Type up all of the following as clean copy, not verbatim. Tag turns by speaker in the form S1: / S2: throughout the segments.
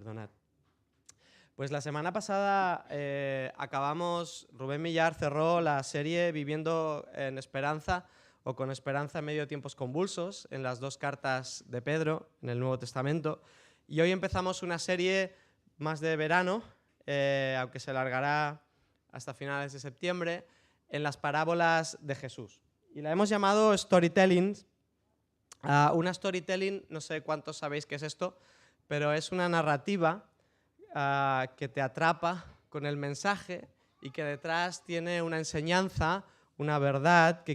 S1: Perdonad. Pues la semana pasada Rubén Millar cerró la serie Viviendo en Esperanza o con Esperanza en medio de tiempos convulsos, en las dos cartas de Pedro, en el Nuevo Testamento. Y hoy empezamos una serie más de verano, aunque se alargará hasta finales de septiembre, en las parábolas de Jesús. Y la hemos llamado Storytelling. Una storytelling, no sé cuántos sabéis qué es esto, pero es una narrativa que te atrapa con el mensaje y que detrás tiene una enseñanza, una verdad,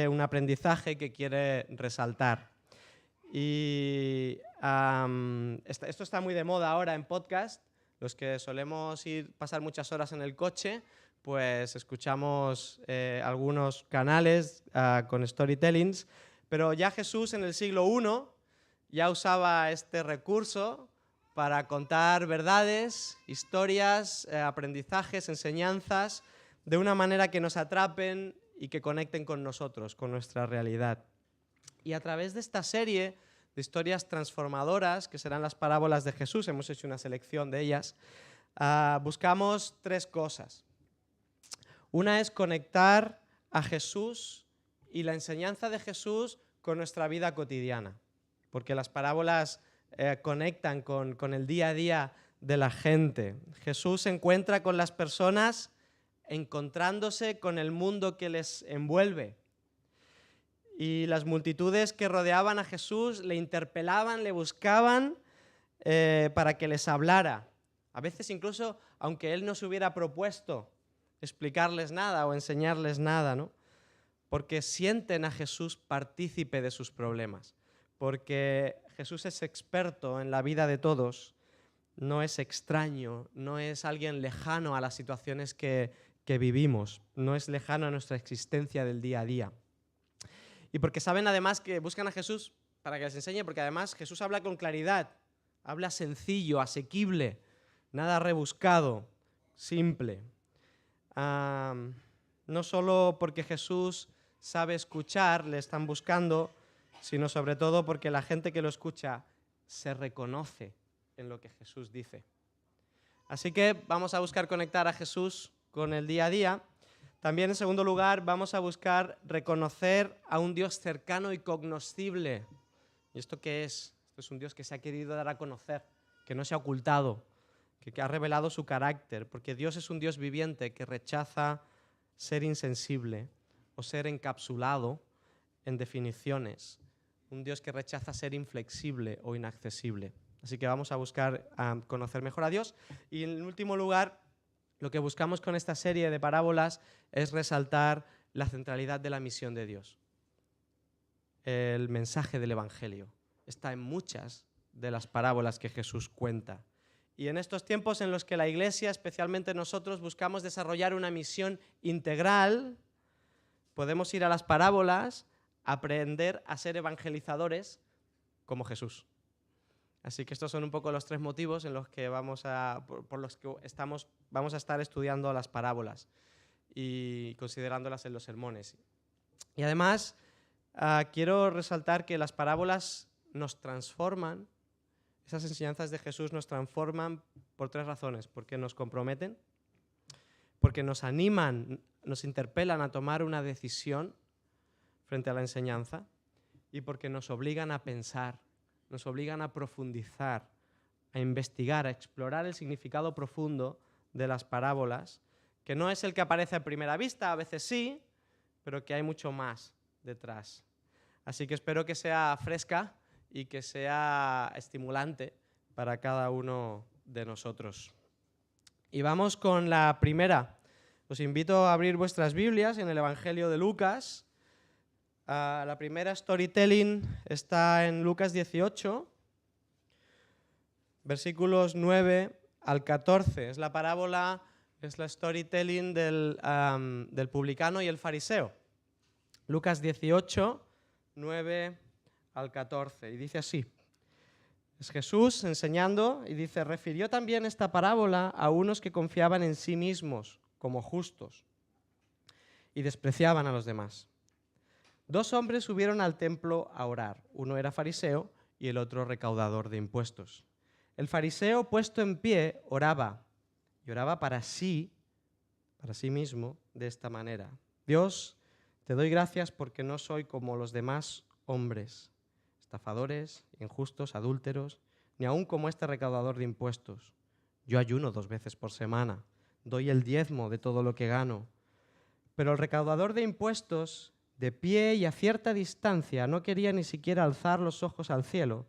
S1: un aprendizaje que quiere resaltar. Y esto está muy de moda ahora en podcast. Los que solemos pasar muchas horas en el coche, pues escuchamos algunos canales con storytellings, pero ya Jesús en el siglo I ya usaba este recurso para contar verdades, historias, aprendizajes, enseñanzas, de una manera que nos atrapen y que conecten con nosotros, con nuestra realidad. Y a través de esta serie de historias transformadoras, que serán las parábolas de Jesús, hemos hecho una selección de ellas, buscamos tres cosas. Una es conectar a Jesús y la enseñanza de Jesús con nuestra vida cotidiana, porque las parábolas conectan con el día a día de la gente. Jesús se encuentra con las personas encontrándose con el mundo que les envuelve. Y las multitudes que rodeaban a Jesús le interpelaban, le buscaban para que les hablara. A veces incluso, aunque él no se hubiera propuesto explicarles nada o enseñarles nada, ¿no? Porque sienten a Jesús partícipe de sus problemas. Porque Jesús es experto en la vida de todos, no es extraño, no es alguien lejano a las situaciones que vivimos, no es lejano a nuestra existencia del día a día. Y porque saben además que buscan a Jesús para que les enseñe, porque además Jesús habla con claridad, habla sencillo, asequible, nada rebuscado, simple. No solo porque Jesús sabe escuchar, le están buscando, sino sobre todo porque la gente que lo escucha se reconoce en lo que Jesús dice. Así que vamos a buscar conectar a Jesús con el día a día. También, en segundo lugar, vamos a buscar reconocer a un Dios cercano y cognoscible. ¿Y esto qué es? Esto es un Dios que se ha querido dar a conocer, que no se ha ocultado, que ha revelado su carácter, porque Dios es un Dios viviente que rechaza ser insensible o ser encapsulado en definiciones. Un Dios que rechaza ser inflexible o inaccesible. Así que vamos a buscar conocer mejor a Dios. Y en último lugar, lo que buscamos con esta serie de parábolas es resaltar la centralidad de la misión de Dios. El mensaje del Evangelio está en muchas de las parábolas que Jesús cuenta. Y en estos tiempos en los que la Iglesia, especialmente nosotros, buscamos desarrollar una misión integral, podemos ir a las parábolas, aprender a ser evangelizadores como Jesús. Así que estos son un poco los tres motivos en los que por los que vamos a estar estudiando las parábolas y considerándolas en los sermones. Y además, quiero resaltar que las parábolas nos transforman, esas enseñanzas de Jesús nos transforman por tres razones. Porque nos comprometen, porque nos animan, nos interpelan a tomar una decisión frente a la enseñanza y porque nos obligan a pensar, nos obligan a profundizar, a investigar, a explorar el significado profundo de las parábolas, que no es el que aparece a primera vista, a veces sí, pero que hay mucho más detrás. Así que espero que sea fresca y que sea estimulante para cada uno de nosotros. Y vamos con la primera. Os invito a abrir vuestras Biblias en el Evangelio de Lucas. La primera storytelling está en Lucas 18, versículos 9 al 14. Es la parábola, es la storytelling del publicano y el fariseo. Lucas 18, 9 al 14. Y dice así. Es Jesús enseñando y dice: refirió también esta parábola a unos que confiaban en sí mismos como justos y despreciaban a los demás. 2 hombres subieron al templo a orar. Uno era fariseo y el otro recaudador de impuestos. El fariseo, puesto en pie, oraba, y oraba para sí mismo, de esta manera: Dios, te doy gracias porque no soy como los demás hombres, estafadores, injustos, adúlteros, ni aun como este recaudador de impuestos. Yo ayuno 2 veces por semana, doy el diezmo de todo lo que gano. Pero el recaudador de impuestos, de pie y a cierta distancia, no quería ni siquiera alzar los ojos al cielo,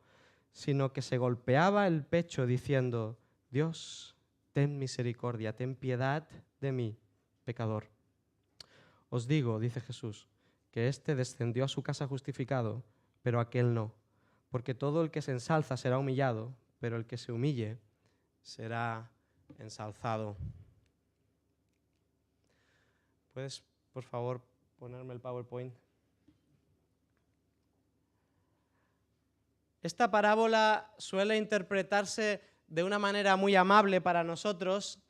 S1: sino que se golpeaba el pecho diciendo: Dios, ten misericordia, ten piedad de mí, pecador. Os digo, dice Jesús, que éste descendió a su casa justificado, pero aquel no, porque todo el que se ensalza será humillado, pero el que se humille será ensalzado. ¿Puedes, por favor, ponerme el PowerPoint? Esta parábola suele interpretarse de una manera muy amable para nosotros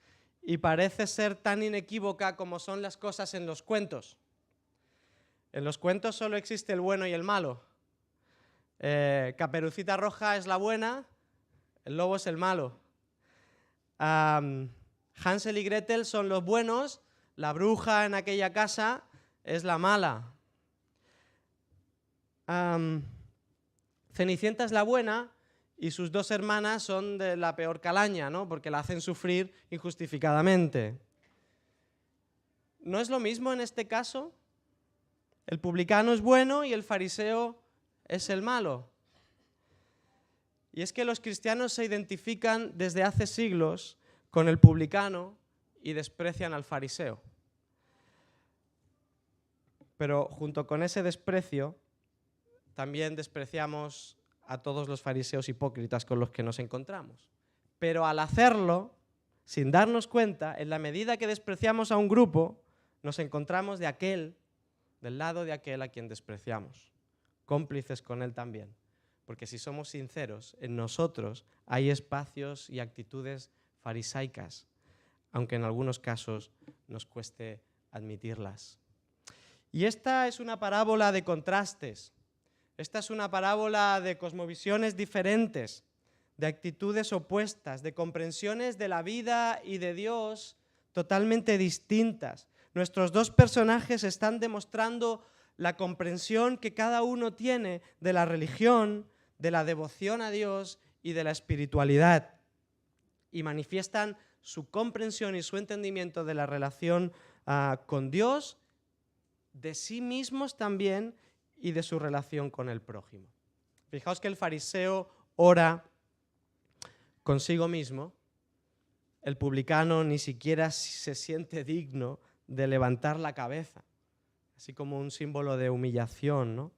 S1: y parece ser tan inequívoca como son las cosas en los cuentos. En los cuentos solo existe el bueno y el malo. Caperucita Roja es la buena, el lobo es el malo. Hansel y Gretel son los buenos, la bruja en aquella casa es la mala. Cenicienta es la buena y sus 2 hermanas son de la peor calaña, ¿no? Porque la hacen sufrir injustificadamente. ¿No es lo mismo en este caso? El publicano es bueno y el fariseo es el malo. Y es que los cristianos se identifican desde hace siglos con el publicano y desprecian al fariseo. Pero junto con ese desprecio, también despreciamos a todos los fariseos hipócritas con los que nos encontramos. Pero al hacerlo, sin darnos cuenta, en la medida que despreciamos a un grupo, nos encontramos del lado de aquel a quien despreciamos, cómplices con él también. Porque si somos sinceros, en nosotros hay espacios y actitudes farisaicas, aunque en algunos casos nos cueste admitirlas. Y esta es una parábola de contrastes. Esta es una parábola de cosmovisiones diferentes, de actitudes opuestas, de comprensiones de la vida y de Dios totalmente distintas. Nuestros 2 personajes están demostrando la comprensión que cada uno tiene de la religión, de la devoción a Dios y de la espiritualidad. Y manifiestan su comprensión y su entendimiento de la relación con Dios, de sí mismos también, y de su relación con el prójimo. Fijaos que el fariseo ora consigo mismo, el publicano ni siquiera se siente digno de levantar la cabeza, así como un símbolo de humillación, ¿no?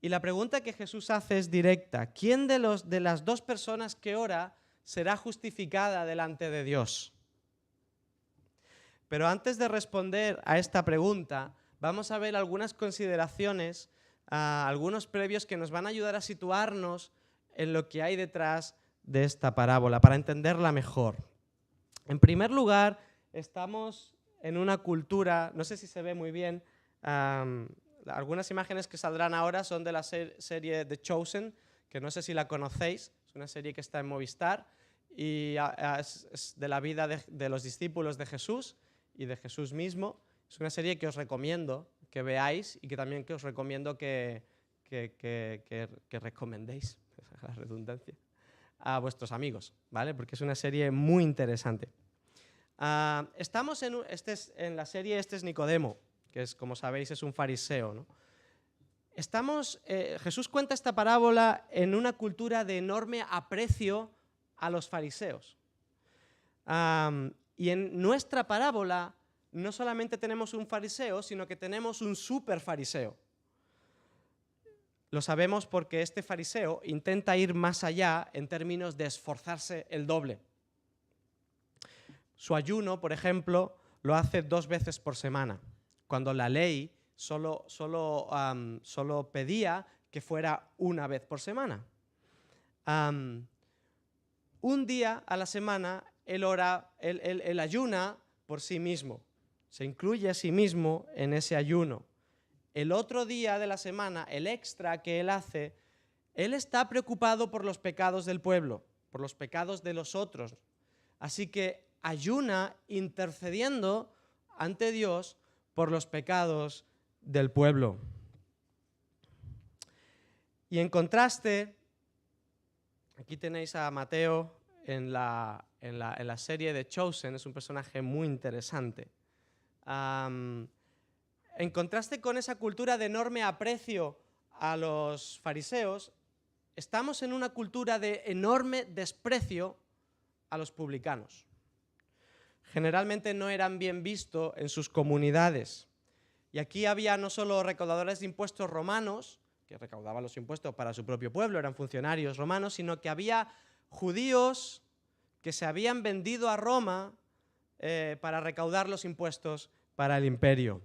S1: Y la pregunta que Jesús hace es directa: ¿quién de las 2 personas que ora será justificada delante de Dios? Pero antes de responder a esta pregunta, vamos a ver algunas consideraciones, algunos previos que nos van a ayudar a situarnos en lo que hay detrás de esta parábola, para entenderla mejor. En primer lugar, estamos en una cultura, no sé si se ve muy bien, algunas imágenes que saldrán ahora son de la serie The Chosen, que no sé si la conocéis, es una serie que está en Movistar y es de la vida de los discípulos de Jesús y de Jesús mismo. Es una serie que os recomiendo que veáis y que también que os recomiendo que recomendéis, la redundancia, a vuestros amigos, ¿vale? Porque es una serie muy interesante. Estamos en la serie, este es Nicodemo, que es, como sabéis, es un fariseo, ¿no? Jesús cuenta esta parábola en una cultura de enorme aprecio a los fariseos. Y en nuestra parábola no solamente tenemos un fariseo, sino que tenemos un super fariseo. Lo sabemos porque este fariseo intenta ir más allá en términos de esforzarse el doble. Su ayuno, por ejemplo, lo hace 2 veces por semana, cuando la ley solo pedía que fuera 1 vez por semana. Un día a la semana él ayuna por sí mismo, se incluye a sí mismo en ese ayuno. El otro día de la semana, el extra que él hace, él está preocupado por los pecados del pueblo. por los pecados de los otros. Así que ayuna intercediendo ante Dios por los pecados del pueblo. Y en contraste, aquí tenéis a Mateo en la serie de Chosen, es un personaje muy interesante. En contraste con esa cultura de enorme aprecio a los fariseos, estamos en una cultura de enorme desprecio a los publicanos. Generalmente no eran bien vistos en sus comunidades. Y aquí había no solo recaudadores de impuestos romanos, que recaudaban los impuestos para su propio pueblo, eran funcionarios romanos, sino que había judíos que se habían vendido a Roma para recaudar los impuestos para el imperio.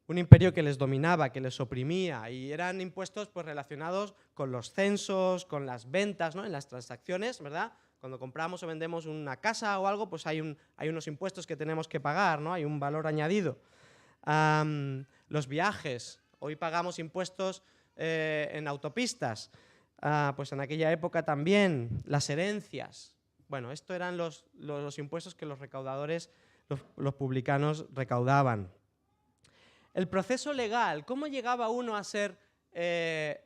S1: Un imperio que les dominaba, que les oprimía, y eran impuestos pues, relacionados con los censos, con las ventas, ¿no? En las transacciones, ¿verdad? Cuando compramos o vendemos una casa o algo, pues hay unos impuestos que tenemos que pagar, ¿no? Hay un valor añadido. Los viajes, hoy pagamos impuestos en autopistas, pues en aquella época también, las herencias. Bueno, estos eran los impuestos que los recaudadores, los publicanos recaudaban. El proceso legal, ¿cómo llegaba uno a ser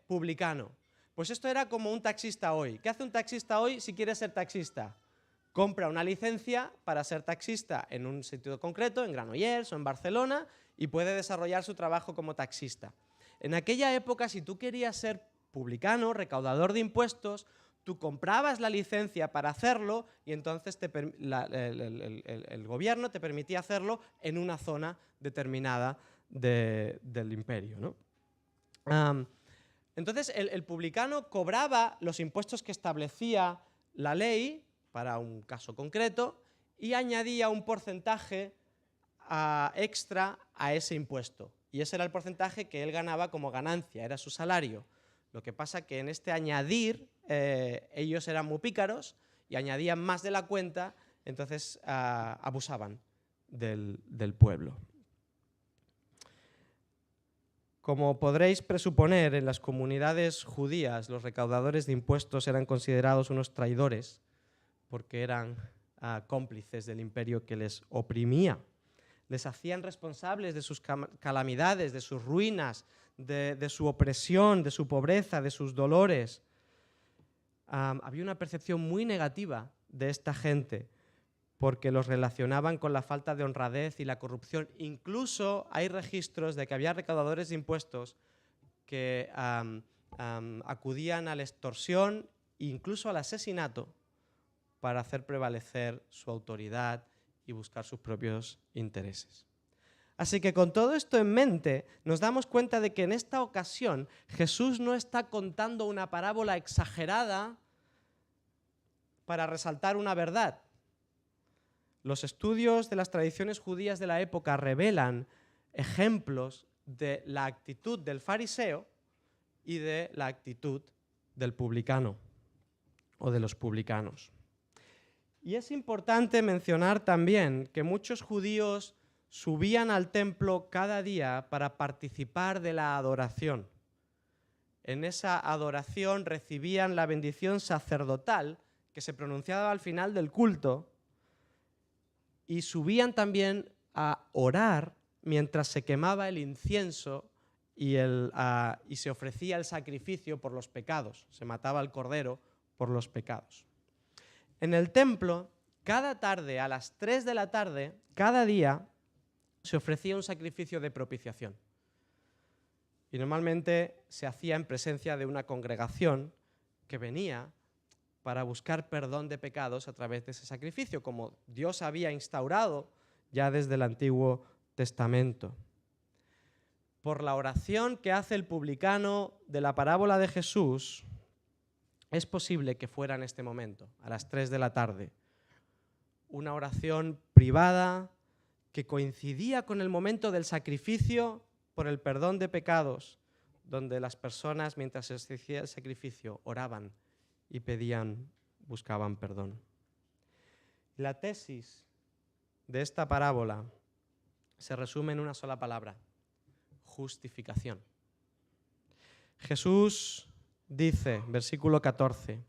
S1: publicano? Pues esto era como un taxista hoy. ¿Qué hace un taxista hoy si quiere ser taxista? Compra una licencia para ser taxista en un sitio concreto, en Granollers o en Barcelona, y puede desarrollar su trabajo como taxista. En aquella época, si tú querías ser publicano, recaudador de impuestos, tú comprabas la licencia para hacerlo y entonces el gobierno te permitía hacerlo en una zona determinada del imperio, ¿no? Entonces el publicano cobraba los impuestos que establecía la ley para un caso concreto y añadía un porcentaje extra a ese impuesto. Y ese era el porcentaje que él ganaba como ganancia, era su salario. Lo que pasa que en este añadir ellos eran muy pícaros y añadían más de la cuenta, entonces abusaban del pueblo. Como podréis presuponer, en las comunidades judías los recaudadores de impuestos eran considerados unos traidores porque eran cómplices del imperio que les oprimía. Les hacían responsables de sus calamidades, de sus ruinas, de su opresión, de su pobreza, de sus dolores. Había una percepción muy negativa de esta gente porque los relacionaban con la falta de honradez y la corrupción. Incluso hay registros de que había recaudadores de impuestos que acudían a la extorsión e incluso al asesinato para hacer prevalecer su autoridad y buscar sus propios intereses. Así que con todo esto en mente, nos damos cuenta de que en esta ocasión Jesús no está contando una parábola exagerada para resaltar una verdad. Los estudios de las tradiciones judías de la época revelan ejemplos de la actitud del fariseo y de la actitud del publicano o de los publicanos. Y es importante mencionar también que muchos judíos subían al templo cada día para participar de la adoración. En esa adoración recibían la bendición sacerdotal que se pronunciaba al final del culto y subían también a orar mientras se quemaba el incienso y se ofrecía el sacrificio por los pecados. Se mataba al cordero por los pecados. En el templo, cada tarde, a las 3 de la tarde, cada día, se ofrecía un sacrificio de propiciación. Y normalmente se hacía en presencia de una congregación que venía para buscar perdón de pecados a través de ese sacrificio, como Dios había instaurado ya desde el Antiguo Testamento. Por la oración que hace el publicano de la parábola de Jesús, es posible que fuera en este momento, a las 3 de la tarde, una oración privada que coincidía con el momento del sacrificio por el perdón de pecados, donde las personas, mientras se hacía el sacrificio, oraban y buscaban perdón. La tesis de esta parábola se resume en una sola palabra: justificación. Jesús dice, versículo 14,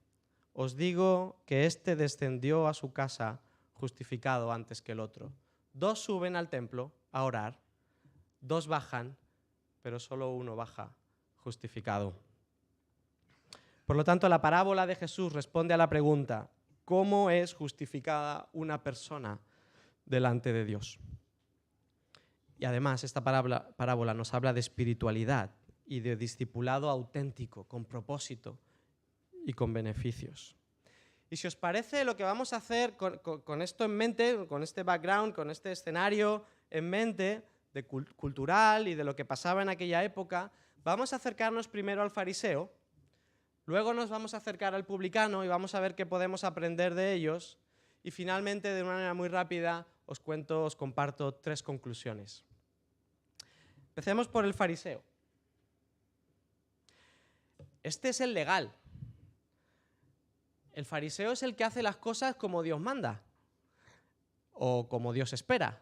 S1: os digo que éste descendió a su casa justificado antes que el otro. 2 suben al templo a orar, 2 bajan, pero solo uno baja justificado. Por lo tanto, la parábola de Jesús responde a la pregunta: ¿cómo es justificada una persona delante de Dios? Y además, esta parábola nos habla de espiritualidad y de discipulado auténtico, con propósito y con beneficios. Y si os parece, lo que vamos a hacer con esto en mente, con este background, con este escenario en mente, de cultural y de lo que pasaba en aquella época, vamos a acercarnos primero al fariseo, luego nos vamos a acercar al publicano y vamos a ver qué podemos aprender de ellos, y finalmente, de una manera muy rápida, os comparto 3 conclusiones. Empecemos por el fariseo. Este es el legal. El fariseo es el que hace las cosas como Dios manda o como Dios espera.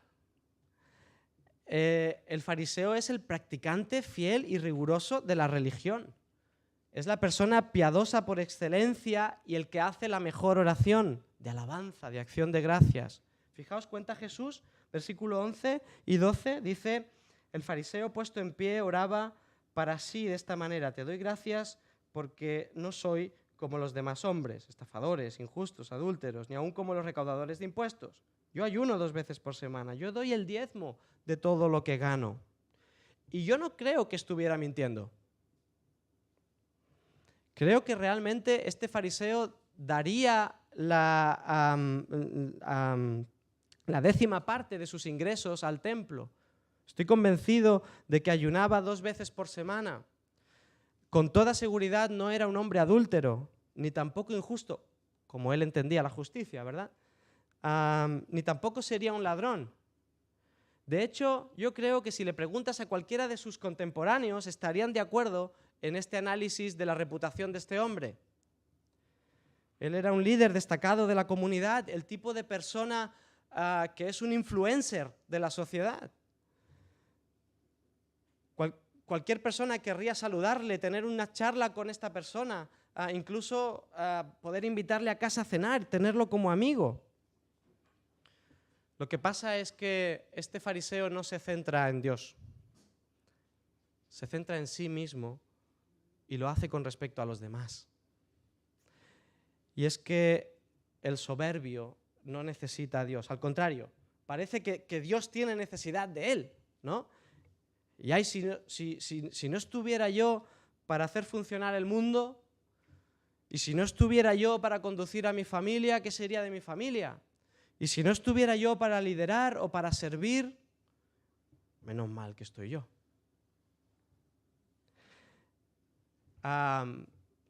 S1: El fariseo es el practicante fiel y riguroso de la religión. Es la persona piadosa por excelencia y el que hace la mejor oración de alabanza, de acción de gracias. Fijaos, cuenta Jesús, versículo 11 y 12, dice: el fariseo puesto en pie oraba para sí de esta manera: te doy gracias porque no soy como los demás hombres, estafadores, injustos, adúlteros, ni aun como los recaudadores de impuestos. Yo ayuno 2 veces por semana, yo doy el 10º de todo lo que gano. Y yo no creo que estuviera mintiendo. Creo que realmente este fariseo daría la 10ª parte de sus ingresos al templo. Estoy convencido de que ayunaba 2 veces por semana. Con toda seguridad no era un hombre adúltero, ni tampoco injusto, como él entendía la justicia, ¿verdad? Ni tampoco sería un ladrón. De hecho, yo creo que si le preguntas a cualquiera de sus contemporáneos, estarían de acuerdo en este análisis de la reputación de este hombre. Él era un líder destacado de la comunidad, el tipo de persona que es un influencer de la sociedad. Cualquier persona querría saludarle, tener una charla con esta persona, incluso poder invitarle a casa a cenar, tenerlo como amigo. Lo que pasa es que este fariseo no se centra en Dios, se centra en sí mismo y lo hace con respecto a los demás. Y es que el soberbio no necesita a Dios, al contrario, parece que Dios tiene necesidad de él, ¿no? Y ay, si no estuviera yo para hacer funcionar el mundo, y si no estuviera yo para conducir a mi familia, ¿qué sería de mi familia? Y si no estuviera yo para liderar o para servir, menos mal que estoy yo.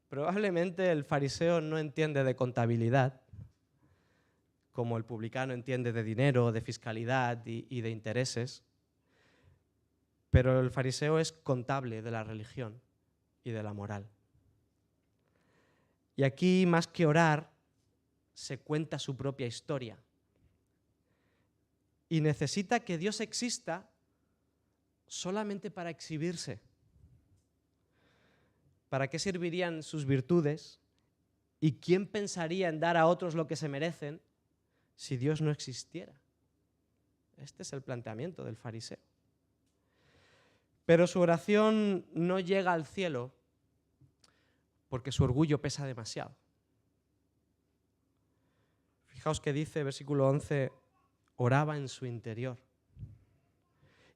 S1: Probablemente el fariseo no entiende de contabilidad, como el publicano entiende de dinero, de fiscalidad y de intereses. Pero el fariseo es contable de la religión y de la moral. Y aquí, más que orar, se cuenta su propia historia. Y necesita que Dios exista solamente para exhibirse. ¿Para qué servirían sus virtudes? ¿Y quién pensaría en dar a otros lo que se merecen si Dios no existiera? Este es el planteamiento del fariseo. Pero su oración no llega al cielo porque su orgullo pesa demasiado. Fijaos que dice, versículo 11, oraba en su interior.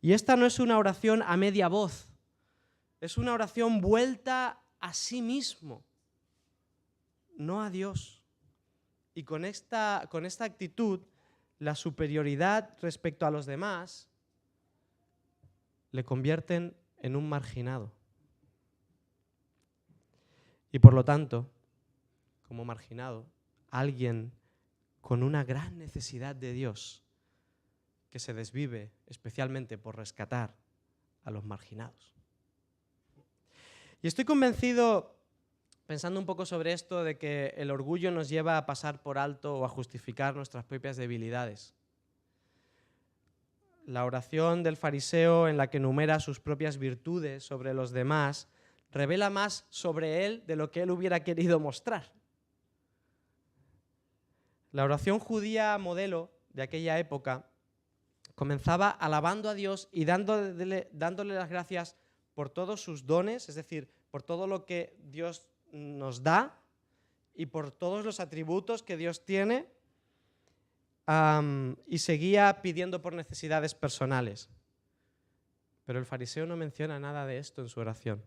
S1: Y esta no es una oración a media voz, es una oración vuelta a sí mismo, no a Dios. Y con esta actitud, la superioridad respecto a los demás le convierten en un marginado. Y por lo tanto, como marginado, alguien con una gran necesidad de Dios que se desvive especialmente por rescatar a los marginados. Y estoy convencido, pensando un poco sobre esto, de que el orgullo nos lleva a pasar por alto o a justificar nuestras propias debilidades. La oración del fariseo, en la que enumera sus propias virtudes sobre los demás, revela más sobre él de lo que él hubiera querido mostrar. La oración judía modelo de aquella época comenzaba alabando a Dios y dándole las gracias por todos sus dones, es decir, por todo lo que Dios nos da y por todos los atributos que Dios tiene, y seguía pidiendo por necesidades personales. Pero el fariseo no menciona nada de esto en su oración.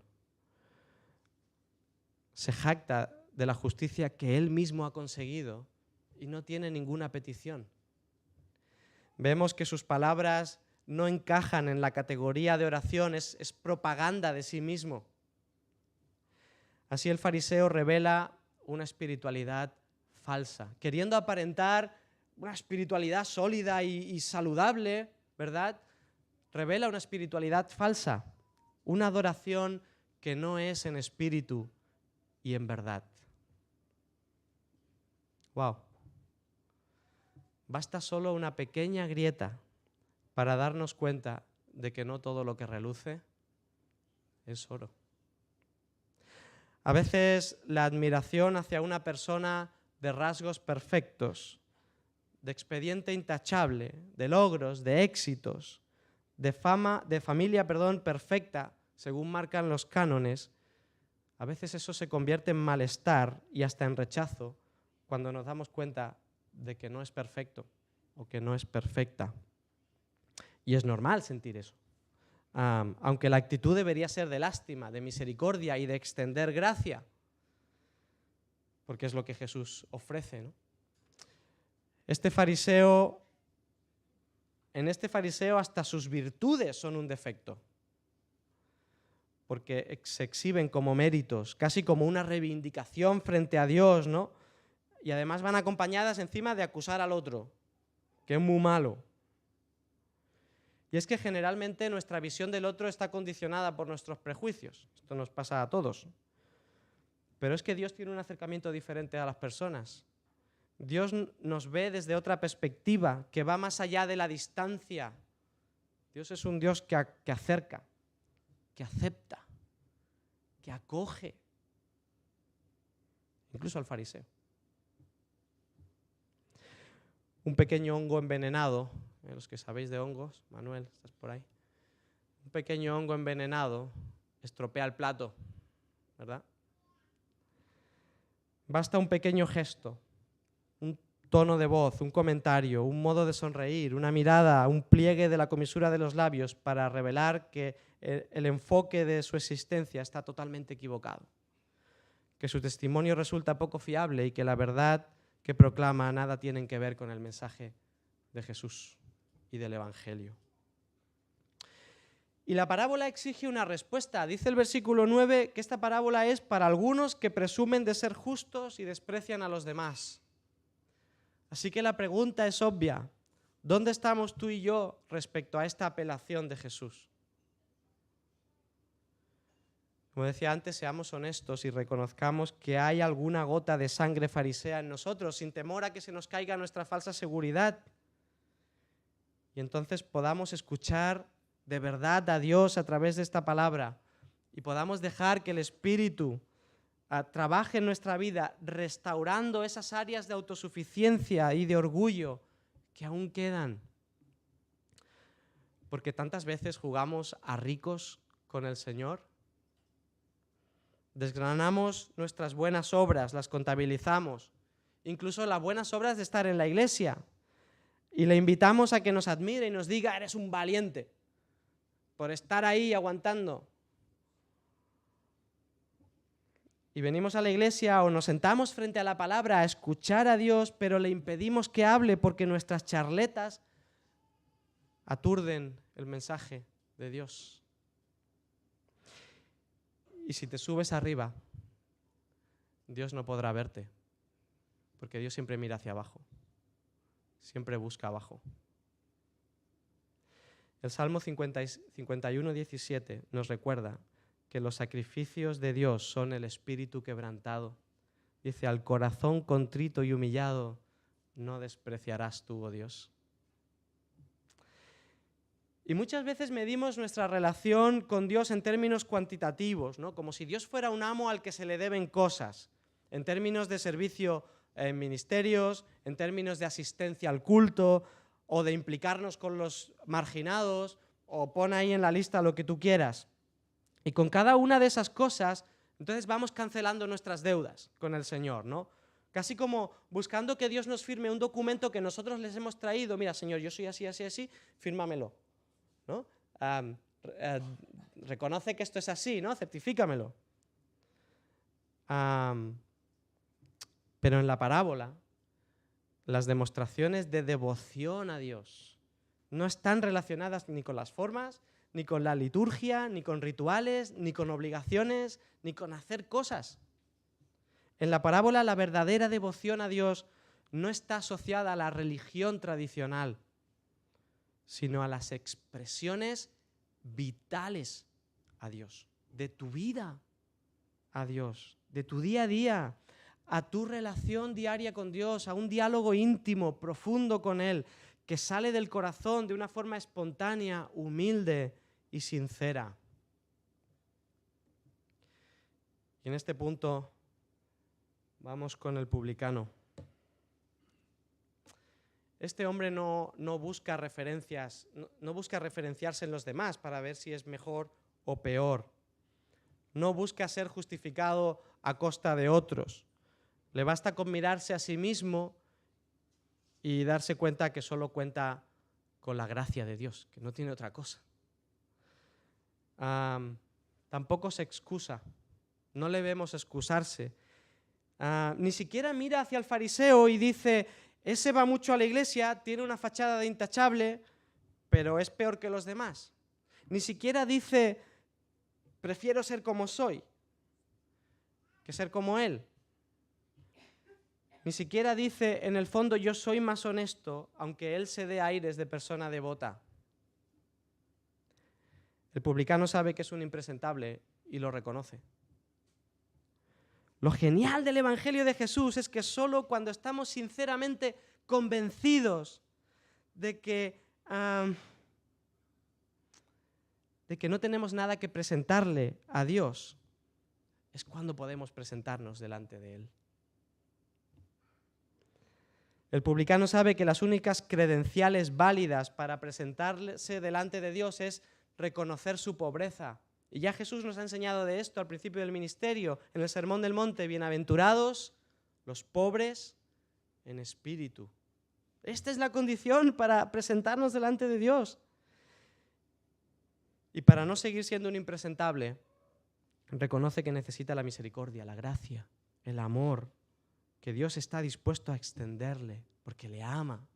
S1: Se jacta de la justicia que él mismo ha conseguido y no tiene ninguna petición. Vemos que sus palabras no encajan en la categoría de oración, es propaganda de sí mismo. Así el fariseo revela una espiritualidad falsa, queriendo aparentar una espiritualidad sólida y saludable, ¿verdad? Revela una espiritualidad falsa, una adoración que no es en espíritu y en verdad. ¡Wow! Basta solo una pequeña grieta para darnos cuenta de que no todo lo que reluce es oro. A veces la admiración hacia una persona de rasgos perfectos, de expediente intachable, de logros, de éxitos, de familia perfecta, según marcan los cánones, a veces eso se convierte en malestar y hasta en rechazo cuando nos damos cuenta de que no es perfecto o que no es perfecta. Y es normal sentir eso. Aunque la actitud debería ser de lástima, de misericordia y de extender gracia, porque es lo que Jesús ofrece, ¿no? En este fariseo hasta sus virtudes son un defecto, porque se exhiben como méritos, casi como una reivindicación frente a Dios, ¿no? Y además van acompañadas encima de acusar al otro, que es muy malo. Y es que generalmente nuestra visión del otro está condicionada por nuestros prejuicios. Esto nos pasa a todos. Pero es que Dios tiene un acercamiento diferente a las personas. Dios nos ve desde otra perspectiva, que va más allá de la distancia. Dios es un Dios que acerca, que acepta, que acoge, incluso al fariseo. Un pequeño hongo envenenado, los que sabéis de hongos, Manuel, estás por ahí. Un pequeño hongo envenenado estropea el plato, ¿verdad? Basta un pequeño gesto, un tono de voz, un comentario, un modo de sonreír, una mirada, un pliegue de la comisura de los labios para revelar que el enfoque de su existencia está totalmente equivocado, que su testimonio resulta poco fiable y que la verdad que proclama nada tiene que ver con el mensaje de Jesús y del Evangelio. Y la parábola exige una respuesta. Dice el versículo 9 que esta parábola es para algunos que presumen de ser justos y desprecian a los demás. Así que la pregunta es obvia. ¿Dónde estamos tú y yo respecto a esta apelación de Jesús? Como decía antes, seamos honestos y reconozcamos que hay alguna gota de sangre farisea en nosotros, sin temor a que se nos caiga nuestra falsa seguridad. Y entonces podamos escuchar de verdad a Dios a través de esta palabra y podamos dejar que el Espíritu trabaje en nuestra vida restaurando esas áreas de autosuficiencia y de orgullo que aún quedan. Porque tantas veces jugamos a ricos con el Señor. Desgranamos nuestras buenas obras, las contabilizamos, incluso las buenas obras de estar en la iglesia. Y le invitamos a que nos admire y nos diga, eres un valiente, por estar ahí aguantando. Y venimos a la iglesia o nos sentamos frente a la palabra a escuchar a Dios, pero le impedimos que hable porque nuestras charletas aturden el mensaje de Dios. Y si te subes arriba, Dios no podrá verte, porque Dios siempre mira hacia abajo. Siempre busca abajo. El Salmo 51:17 nos recuerda que los sacrificios de Dios son el espíritu quebrantado. Dice, al corazón contrito y humillado no despreciarás tú, oh Dios. Y muchas veces medimos nuestra relación con Dios en términos cuantitativos, ¿no? Como si Dios fuera un amo al que se le deben cosas, en términos de servicio en ministerios, en términos de asistencia al culto o de implicarnos con los marginados, o pon ahí en la lista lo que tú quieras. Y con cada una de esas cosas, entonces vamos cancelando nuestras deudas con el Señor, ¿no? Casi como buscando que Dios nos firme un documento que nosotros les hemos traído. Mira, Señor, yo soy así, así, así, fírmamelo, ¿no? Reconoce que esto es así, ¿no? Certifícamelo. Pero en la parábola, las demostraciones de devoción a Dios no están relacionadas ni con las formas, ni con la liturgia, ni con rituales, ni con obligaciones, ni con hacer cosas. En la parábola, la verdadera devoción a Dios no está asociada a la religión tradicional, sino a las expresiones vitales a Dios, de tu vida a Dios, de tu día a día, a tu relación diaria con Dios, a un diálogo íntimo, profundo con Él, que sale del corazón de una forma espontánea, humilde y sincera. Y en este punto vamos con el publicano. Este hombre no busca referencias, no busca referenciarse en los demás para ver si es mejor o peor. No busca ser justificado a costa de otros. Le basta con mirarse a sí mismo y darse cuenta que solo cuenta con la gracia de Dios, que no tiene otra cosa. Tampoco se excusa, no le vemos excusarse. Ni siquiera mira hacia el fariseo y dice, ese va mucho a la iglesia, tiene una fachada de intachable, pero es peor que los demás. Ni siquiera dice, prefiero ser como soy que ser como él. Ni siquiera dice, en el fondo, yo soy más honesto, aunque él se dé aires de persona devota. El publicano sabe que es un impresentable y lo reconoce. Lo genial del Evangelio de Jesús es que solo cuando estamos sinceramente convencidos de que no tenemos nada que presentarle a Dios, es cuando podemos presentarnos delante de Él. El publicano sabe que las únicas credenciales válidas para presentarse delante de Dios es reconocer su pobreza. Y ya Jesús nos ha enseñado de esto al principio del ministerio, en el Sermón del Monte, bienaventurados los pobres en espíritu. Esta es la condición para presentarnos delante de Dios. Y para no seguir siendo un impresentable, reconoce que necesita la misericordia, la gracia, el amor, que Dios está dispuesto a extenderle, porque le ama.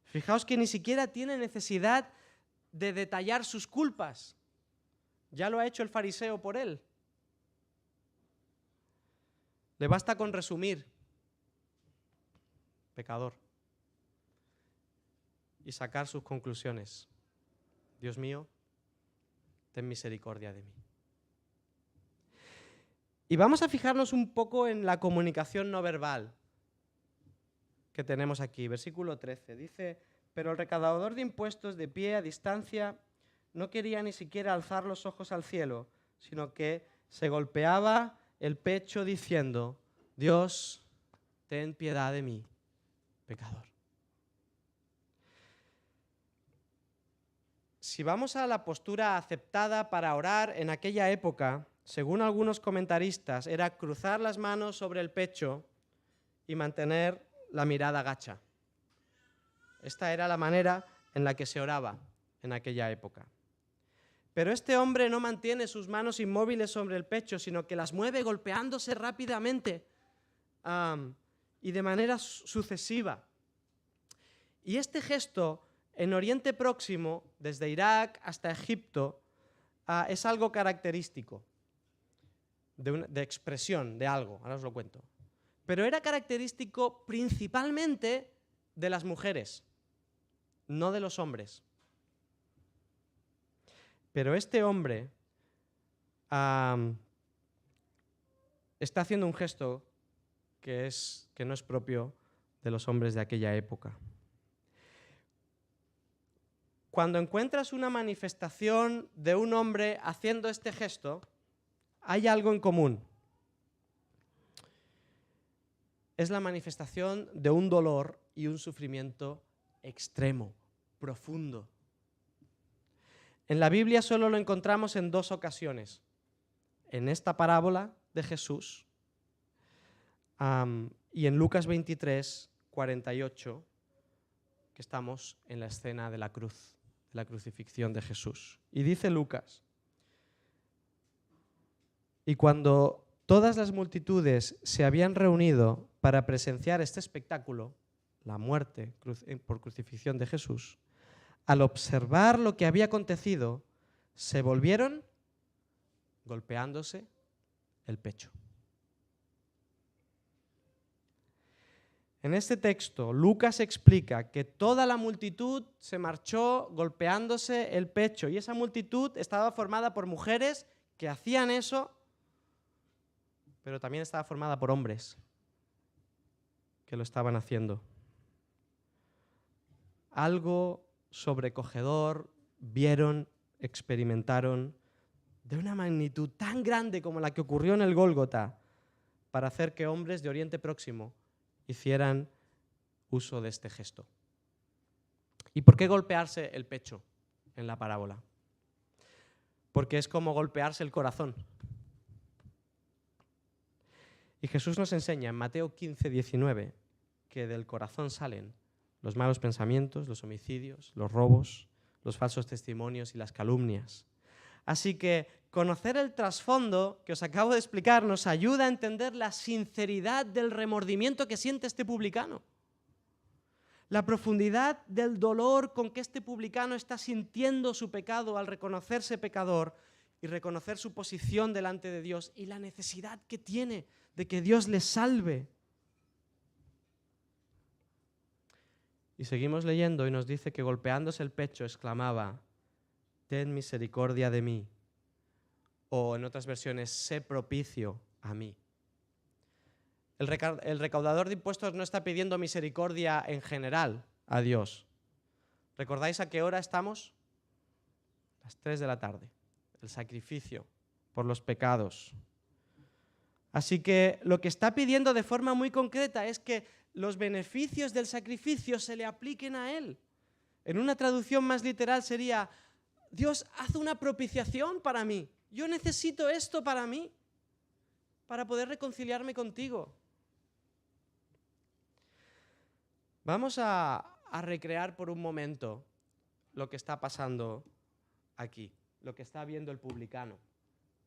S1: Fijaos que ni siquiera tiene necesidad de detallar sus culpas. Ya lo ha hecho el fariseo por él. Le basta con resumir, pecador, y sacar sus conclusiones. Dios mío, ten misericordia de mí. Y vamos a fijarnos un poco en la comunicación no verbal que tenemos aquí. Versículo 13 dice, pero el recaudador de impuestos de pie a distancia no quería ni siquiera alzar los ojos al cielo, sino que se golpeaba el pecho diciendo, Dios, ten piedad de mí, pecador. Si vamos a la postura aceptada para orar en aquella época, según algunos comentaristas, era cruzar las manos sobre el pecho y mantener la mirada gacha. Esta era la manera en la que se oraba en aquella época. Pero este hombre no mantiene sus manos inmóviles sobre el pecho, sino que las mueve golpeándose rápidamente y de manera sucesiva. Y este gesto en Oriente Próximo, desde Irak hasta Egipto, es algo característico de expresión de algo, ahora os lo cuento. Pero era característico principalmente de las mujeres, no de los hombres. Pero este hombre está haciendo un gesto que no es propio de los hombres de aquella época. Cuando encuentras una manifestación de un hombre haciendo este gesto, hay algo en común. es la manifestación de un dolor y un sufrimiento extremo, profundo. En la Biblia solo lo encontramos en 2 ocasiones. En esta parábola de Jesús y en Lucas 23, 48, que estamos en la escena de la cruz, de la crucifixión de Jesús. Y dice Lucas: y cuando todas las multitudes se habían reunido para presenciar este espectáculo, la muerte por crucifixión de Jesús, al observar lo que había acontecido, se volvieron golpeándose el pecho. En este texto, Lucas explica que toda la multitud se marchó golpeándose el pecho, y esa multitud estaba formada por mujeres que hacían eso, pero también estaba formada por hombres que lo estaban haciendo. Algo sobrecogedor vieron, experimentaron, de una magnitud tan grande como la que ocurrió en el Gólgota, para hacer que hombres de Oriente Próximo hicieran uso de este gesto. ¿Y por qué golpearse el pecho en la parábola? Porque es como golpearse el corazón. Y Jesús nos enseña en Mateo 15, 19 que del corazón salen los malos pensamientos, los homicidios, los robos, los falsos testimonios y las calumnias. Así que conocer el trasfondo que os acabo de explicar nos ayuda a entender la sinceridad del remordimiento que siente este publicano. La profundidad del dolor con que este publicano está sintiendo su pecado al reconocerse pecador y reconocer su posición delante de Dios y la necesidad que tiene de que Dios le salve. Y seguimos leyendo y nos dice que golpeándose el pecho exclamaba: ten misericordia de mí. O en otras versiones, sé propicio a mí. El recaudador de impuestos no está pidiendo misericordia en general a Dios. ¿Recordáis a qué hora estamos? Las 3 de la tarde. El sacrificio por los pecados. Así que lo que está pidiendo de forma muy concreta es que los beneficios del sacrificio se le apliquen a él. En una traducción más literal sería: Dios, haz una propiciación para mí. Yo necesito esto para mí, para poder reconciliarme contigo. Vamos a recrear por un momento lo que está pasando aquí, lo que está viendo el publicano.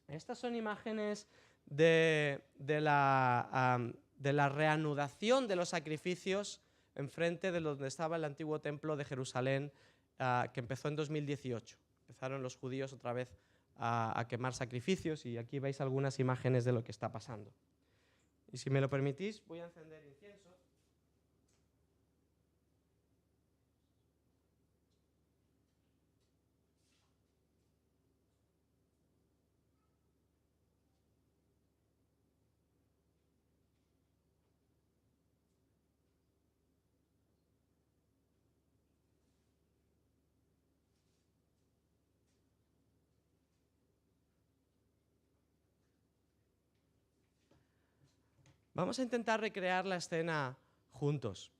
S1: Estas son imágenes de la reanudación de los sacrificios enfrente de donde estaba el antiguo templo de Jerusalén, que empezó en 2018. Empezaron los judíos otra vez a quemar sacrificios, y aquí veis algunas imágenes de lo que está pasando. Y si me lo permitís, voy a encender incienso. Vamos a intentar recrear la escena juntos.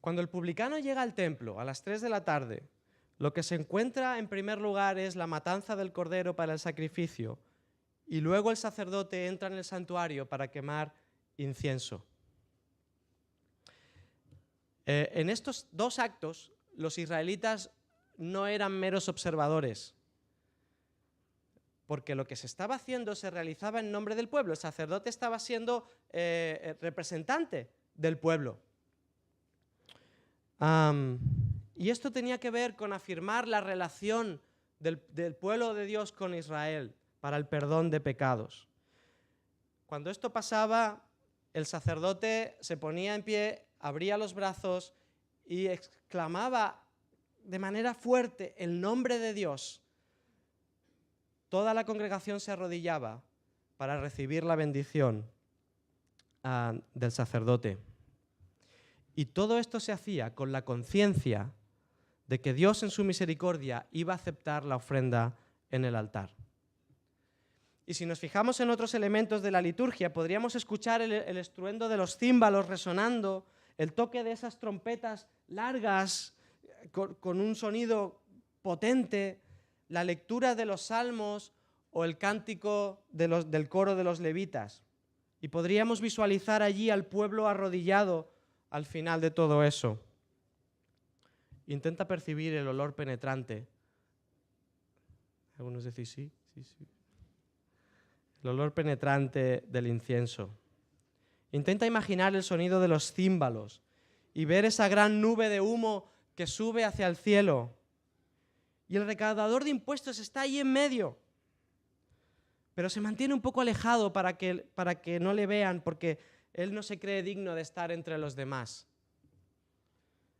S1: Cuando el publicano llega al templo a las 3 de la tarde, lo que se encuentra en primer lugar es la matanza del cordero para el sacrificio, y luego el sacerdote entra en el santuario para quemar incienso. En estos 2 actos, los israelitas no eran meros observadores, porque lo que se estaba haciendo se realizaba en nombre del pueblo. El sacerdote estaba siendo representante del pueblo. Y esto tenía que ver con afirmar la relación del pueblo de Dios con Israel para el perdón de pecados. Cuando esto pasaba, el sacerdote se ponía en pie, abría los brazos y exclamaba de manera fuerte el nombre de Dios. Toda la congregación se arrodillaba para recibir la bendición del sacerdote. Y todo esto se hacía con la conciencia de que Dios en su misericordia iba a aceptar la ofrenda en el altar. Y si nos fijamos en otros elementos de la liturgia, podríamos escuchar el estruendo de los címbalos resonando, el toque de esas trompetas largas con un sonido potente, la lectura de los salmos o el cántico del coro de los levitas. Y podríamos visualizar allí al pueblo arrodillado al final de todo eso. Intenta percibir el olor penetrante. Algunos decís sí. El olor penetrante del incienso. Intenta imaginar el sonido de los címbalos y ver esa gran nube de humo que sube hacia el cielo. Y el recaudador de impuestos está ahí en medio, pero se mantiene un poco alejado para que no le vean, porque él no se cree digno de estar entre los demás.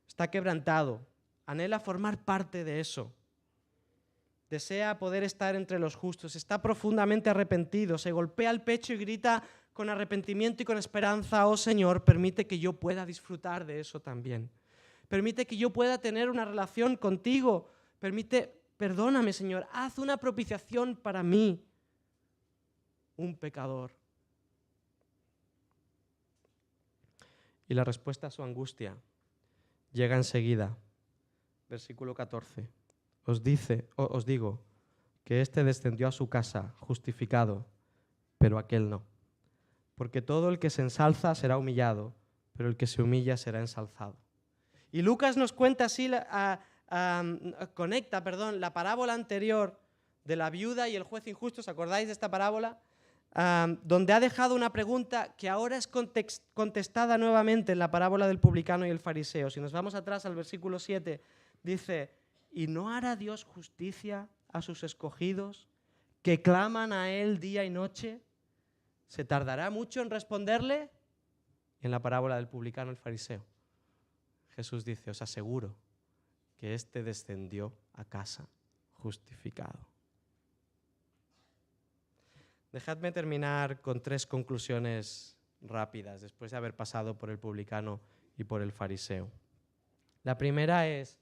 S1: Está quebrantado, anhela formar parte de eso. Desea poder estar entre los justos, está profundamente arrepentido, se golpea el pecho y grita con arrepentimiento y con esperanza: oh Señor, permite que yo pueda disfrutar de eso también. Permite que yo pueda tener una relación contigo. Perdóname, Señor, haz una propiciación para mí, un pecador. Y la respuesta a su angustia llega enseguida. Versículo 14. Os digo que éste descendió a su casa justificado, pero aquel no. Porque todo el que se ensalza será humillado, pero el que se humilla será ensalzado. Y Lucas nos cuenta así, conecta la parábola anterior de la viuda y el juez injusto. ¿Os acordáis de esta parábola? Donde ha dejado una pregunta que ahora es contestada nuevamente en la parábola del publicano y el fariseo. Si nos vamos atrás al versículo 7, dice: ¿y no hará Dios justicia a sus escogidos que claman a Él día y noche? ¿Se tardará mucho en responderle? En la parábola del publicano y el fariseo, Jesús dice: os aseguro que éste descendió a casa justificado. Dejadme terminar con 3 conclusiones rápidas después de haber pasado por el publicano y por el fariseo. La primera es: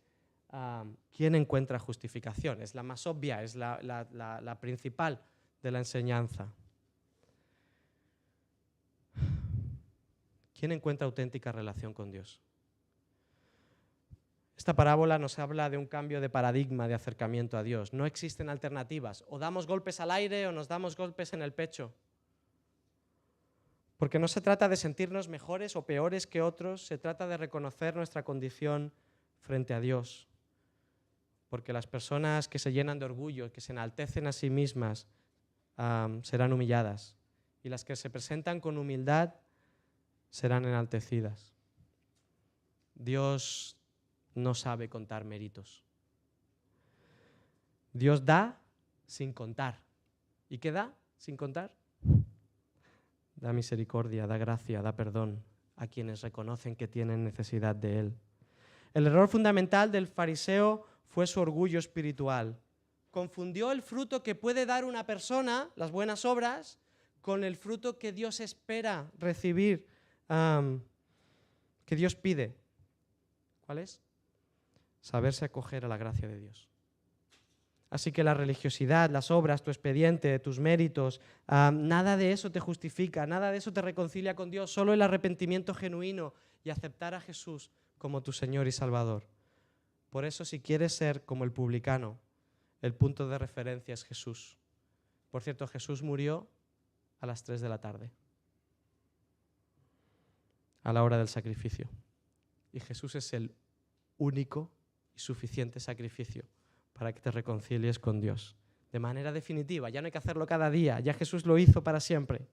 S1: ¿quién encuentra justificación? Es la más obvia, es la principal de la enseñanza. ¿Quién encuentra auténtica relación con Dios? Esta parábola nos habla de un cambio de paradigma de acercamiento a Dios. No existen alternativas. O damos golpes al aire o nos damos golpes en el pecho. Porque no se trata de sentirnos mejores o peores que otros, se trata de reconocer nuestra condición frente a Dios. Porque las personas que se llenan de orgullo, que se enaltecen a sí mismas, serán humilladas. Y las que se presentan con humildad serán enaltecidas. Dios no sabe contar méritos. Dios da sin contar. ¿Y qué da sin contar? Da misericordia, da gracia, da perdón a quienes reconocen que tienen necesidad de Él. El error fundamental del fariseo fue su orgullo espiritual. Confundió el fruto que puede dar una persona, las buenas obras, con el fruto que Dios espera recibir, que Dios pide. ¿Cuál es? Saberse acoger a la gracia de Dios. Así que la religiosidad, las obras, tu expediente, tus méritos, nada de eso te justifica, nada de eso te reconcilia con Dios, solo el arrepentimiento genuino y aceptar a Jesús como tu Señor y Salvador. Por eso, si quieres ser como el publicano, el punto de referencia es Jesús. Por cierto, Jesús murió a las 3 de la tarde, a la hora del sacrificio. Y Jesús es el único y suficiente sacrificio para que te reconcilies con Dios. De manera definitiva, ya no hay que hacerlo cada día, ya Jesús lo hizo para siempre.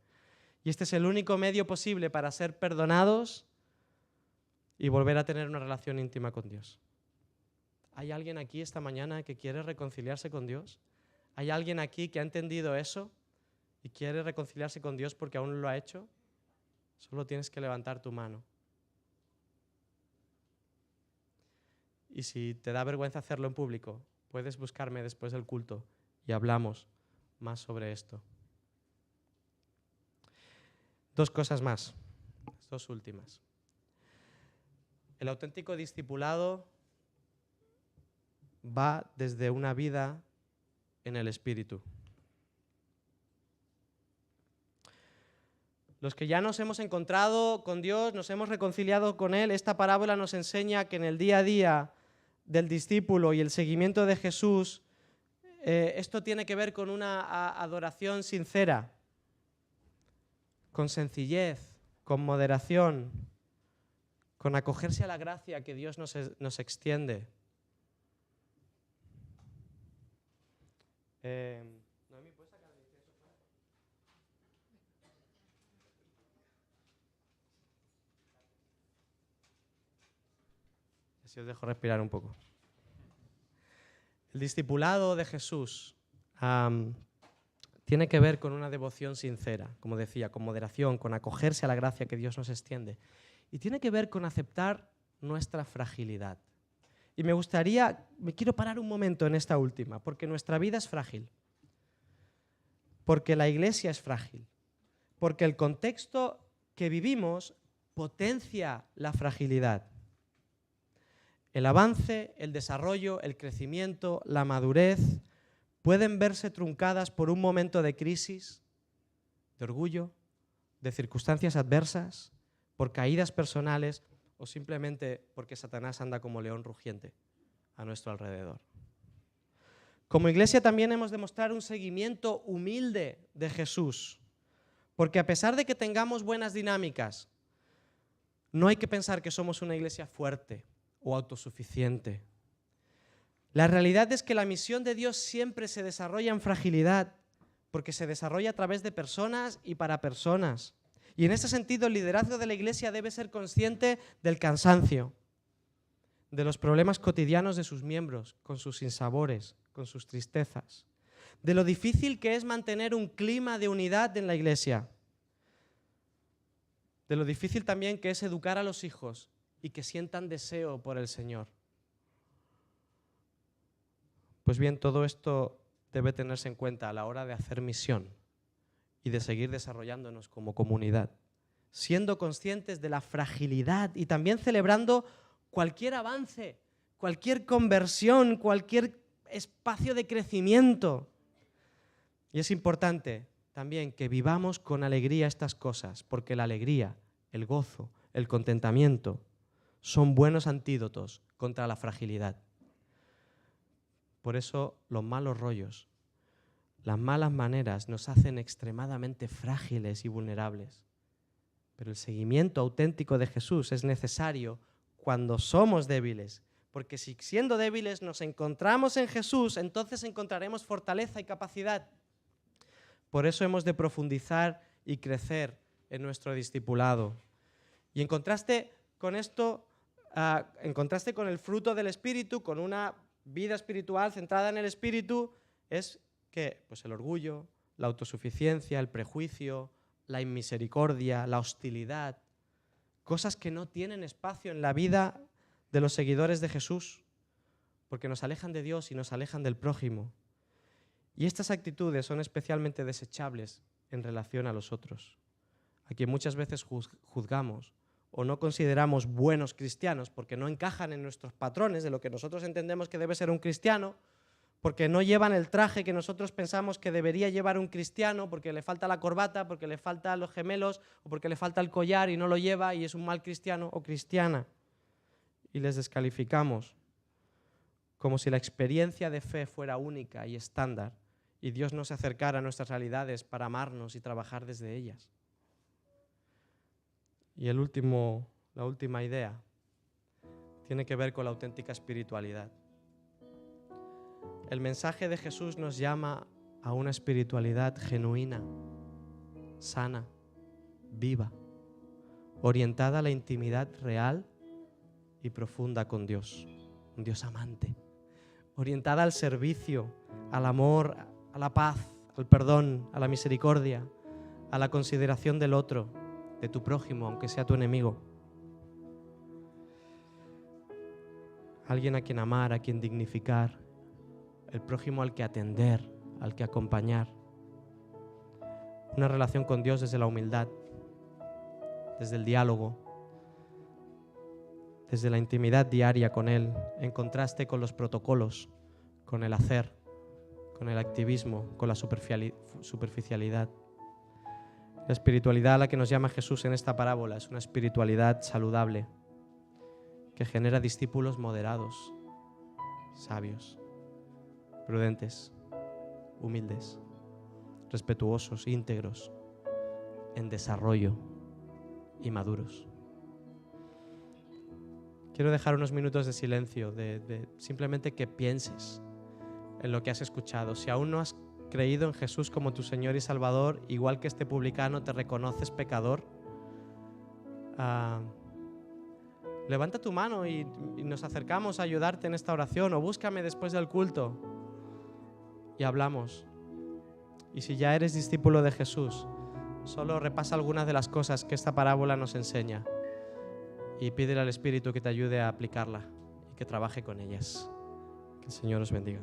S1: Y este es el único medio posible para ser perdonados y volver a tener una relación íntima con Dios. ¿Hay alguien aquí esta mañana que quiere reconciliarse con Dios? ¿Hay alguien aquí que ha entendido eso y quiere reconciliarse con Dios porque aún no lo ha hecho? Solo tienes que levantar tu mano. Y si te da vergüenza hacerlo en público, puedes buscarme después del culto y hablamos más sobre esto. 2 cosas más, 2 últimas. El auténtico discipulado va desde una vida en el Espíritu. Los que ya nos hemos encontrado con Dios, nos hemos reconciliado con Él, esta parábola nos enseña que en el día a día del discípulo y el seguimiento de Jesús, esto tiene que ver con una adoración sincera, con sencillez, con moderación, con acogerse a la gracia que Dios nos extiende. Noemí, ¿puedes sacar el incienso fuera? Así os dejo respirar un poco. El discipulado de Jesús tiene que ver con una devoción sincera, como decía, con moderación, con acogerse a la gracia que Dios nos extiende. Y tiene que ver con aceptar nuestra fragilidad. Y me quiero parar un momento en esta última, porque nuestra vida es frágil, porque la iglesia es frágil, porque el contexto que vivimos potencia la fragilidad. El avance, el desarrollo, el crecimiento, la madurez pueden verse truncadas por un momento de crisis, de orgullo, de circunstancias adversas, por caídas personales o simplemente porque Satanás anda como león rugiente a nuestro alrededor. Como iglesia también hemos de mostrar un seguimiento humilde de Jesús, porque a pesar de que tengamos buenas dinámicas, no hay que pensar que somos una iglesia fuerte o autosuficiente. La realidad es que la misión de Dios siempre se desarrolla en fragilidad, porque se desarrolla a través de personas y para personas. Y en ese sentido, el liderazgo de la iglesia debe ser consciente del cansancio, de los problemas cotidianos de sus miembros, con sus sinsabores, con sus tristezas, de lo difícil que es mantener un clima de unidad en la iglesia, de lo difícil también que es educar a los hijos y que sientan deseo por el Señor. Pues bien, todo esto debe tenerse en cuenta a la hora de hacer misión y de seguir desarrollándonos como comunidad, siendo conscientes de la fragilidad y también celebrando cualquier avance, cualquier conversión, cualquier espacio de crecimiento. Y es importante también que vivamos con alegría estas cosas, porque la alegría, el gozo, el contentamiento son buenos antídotos contra la fragilidad. Por eso los malos rollos, las malas maneras nos hacen extremadamente frágiles y vulnerables. Pero el seguimiento auténtico de Jesús es necesario cuando somos débiles, porque si siendo débiles nos encontramos en Jesús, entonces encontraremos fortaleza y capacidad. Por eso hemos de profundizar y crecer en nuestro discipulado. Y en contraste con esto, en contraste con el fruto del Espíritu, con una vida espiritual centrada en el Espíritu, es que pues el orgullo, la autosuficiencia, el prejuicio, la inmisericordia, la hostilidad, cosas que no tienen espacio en la vida de los seguidores de Jesús, porque nos alejan de Dios y nos alejan del prójimo. Y estas actitudes son especialmente desechables en relación a los otros, a quien muchas veces juzgamos o no consideramos buenos cristianos porque no encajan en nuestros patrones de lo que nosotros entendemos que debe ser un cristiano, porque no llevan el traje que nosotros pensamos que debería llevar un cristiano, porque le falta la corbata, porque le faltan los gemelos o porque le falta el collar y no lo lleva y es un mal cristiano o cristiana. Y les descalificamos como si la experiencia de fe fuera única y estándar y Dios no se acercara a nuestras realidades para amarnos y trabajar desde ellas. Y la última idea tiene que ver con la auténtica espiritualidad. El mensaje de Jesús nos llama a una espiritualidad genuina, sana, viva, orientada a la intimidad real y profunda con Dios, un Dios amante, orientada al servicio, al amor, a la paz, al perdón, a la misericordia, a la consideración del otro, de tu prójimo, aunque sea tu enemigo. Alguien a quien amar, a quien dignificar, el prójimo al que atender, al que acompañar. Una relación con Dios desde la humildad, desde el diálogo, desde la intimidad diaria con Él, en contraste con los protocolos, con el hacer, con el activismo, con la superficialidad. La espiritualidad a la que nos llama Jesús en esta parábola es una espiritualidad saludable que genera discípulos moderados, sabios, prudentes, humildes, respetuosos, íntegros, en desarrollo y maduros. Quiero dejar unos minutos de silencio, de simplemente que pienses en lo que has escuchado. Si aún no has creído en Jesús como tu Señor y Salvador, igual que este publicano te reconoces pecador, levanta tu mano y nos acercamos a ayudarte en esta oración, o búscame después del culto y hablamos. Y si ya eres discípulo de Jesús, solo repasa algunas de las cosas que esta parábola nos enseña y pídele al Espíritu que te ayude a aplicarla y que trabaje con ellas. Que el Señor os bendiga.